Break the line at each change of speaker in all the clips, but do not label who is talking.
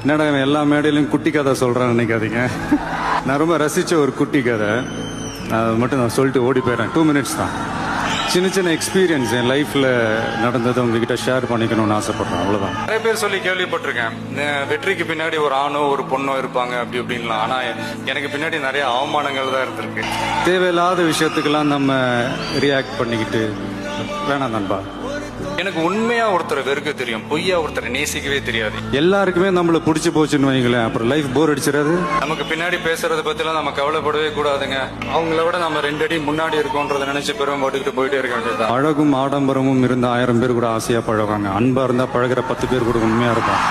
என்னடா இவன் எல்லா மேடையிலும் குட்டி கதை சொல்றான்னு நினைக்காதீங்க. நான் ரொம்ப ரசிச்ச ஒரு குட்டி கதை, அது மட்டும் நான் சொல்லிட்டு ஓடி போயிடுறேன். 2 minutes தான். சின்ன சின்ன எக்ஸ்பீரியன்ஸ் என் லைஃப்ல நடந்ததை உங்ககிட்ட ஷேர் பண்ணிக்கணும்னு ஆசைப்படுறேன், அவ்வளவுதான். நிறைய பேர் சொல்லி கேள்விப்பட்டிருக்கேன், வெற்றிக்கு பின்னாடி ஒரு ஆணோ ஒரு பொண்ணோ இருப்பாங்க அப்படி இப்படின்லாம். ஆனா எனக்கு பின்னாடி நிறைய அவமானங்கள் தான் இருந்திருக்கு. தேவையில்லாத விஷயத்துக்கெல்லாம் நம்ம ரியாக்ட் பண்ணிக்கிட்டு வேணாம் நண்பா. எனக்கு உண்மையா ஒருத்தரை வெறுக்க தெரியும், பொய்யா ஒருத்தரை நேசிக்கவே தெரியாது. எல்லாருக்குமே நம்மள பிடிச்சி போச்சுன்னு வைங்களேன், அப்புறம் லைஃப் போர் அடிச்சிடாது. நமக்கு பின்னாடி பேசுறத பத்திலாம் நம்ம கவலைப்படவே கூடாதுங்க. அவங்கள விட நம்ம 2 அடி முன்னாடி இருக்கோன்றதை நினைச்சு பெரும் போட்டுக்கிட்டு போயிட்டே இருக்க வேண்டியது. அழகும் ஆடம்பரமும் இருந்த 1000 பேர் கூட ஆசையா பழகுவாங்க. அன்பா இருந்தா பழகிற 10 பேர் கூட உண்மையா இருப்பாங்க.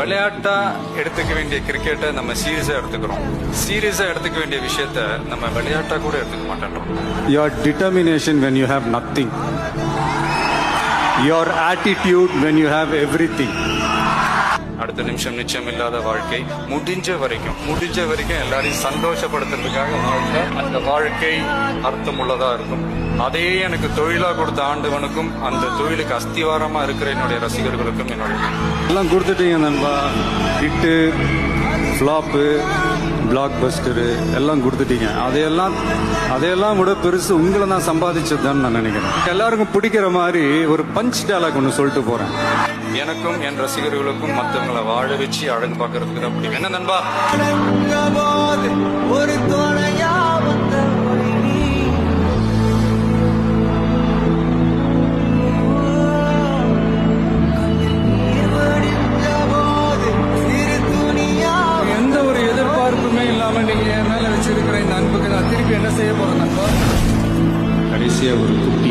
விளையாட்டா எடுத்துக்க வேண்டிய கிரிக்கெட்டை நம்ம சீரியஸா எடுத்துக்கிறோம். சீரியஸா எடுத்துக்க வேண்டிய விஷயத்த நம்ம விளையாட்டா கூட எடுத்துக்க மாட்டோம். Your determination when you have nothing. Your attitude when you have everything. அடுத்த நிமிஷம் நிச்சயம் இல்லாத வாழ்க்கை. முடிஞ்ச வரைக்கும் எல்லாரையும் சந்தோஷப்படுத்துறதுக்காக வாழ்க்கை. அந்த வாழ்க்கை அர்த்தம் உள்ளதா இருக்கும். அதே எனக்கு தொழிலா கொடுத்த ஆண்டவனுக்கும் அந்த தொழிலுக்கு அஸ்திவாரமா இருக்கிற என்னுடைய ரசிகர்களுக்கும் என்னுடைய எல்லாம் கொடுத்துட்டீங்க நண்பா. ஹிட்டு, ஃப்ளாப்பு, பிளாக் பஸ்டரு எல்லாம் கொடுத்துட்டீங்க. அதையெல்லாம் விட பெருசு உங்களை நான் சம்பாதிச்சதுதான் நான் நினைக்கிறேன். எல்லாருக்கும் பிடிக்கிற மாதிரி ஒரு பஞ்ச் டயலாக் ஒன்று சொல்லிட்டு போறேன். எனக்கும் என் ரசிகர்களுக்கும் மற்றவங்களை வாழ வச்சு அழகு பார்க்கறதுக்கு தான் பிடிக்கும். என்ன நண்பா? ஒரு துணையா எந்த ஒரு எதிர்பார்ப்புமே இல்லாம நீங்க என் மேல வச்சிருக்கிற இந்த அன்புக்கு நான் திருப்பி என்ன செய்ய போறேன் நண்பா? கடைசியா ஒரு குட்டி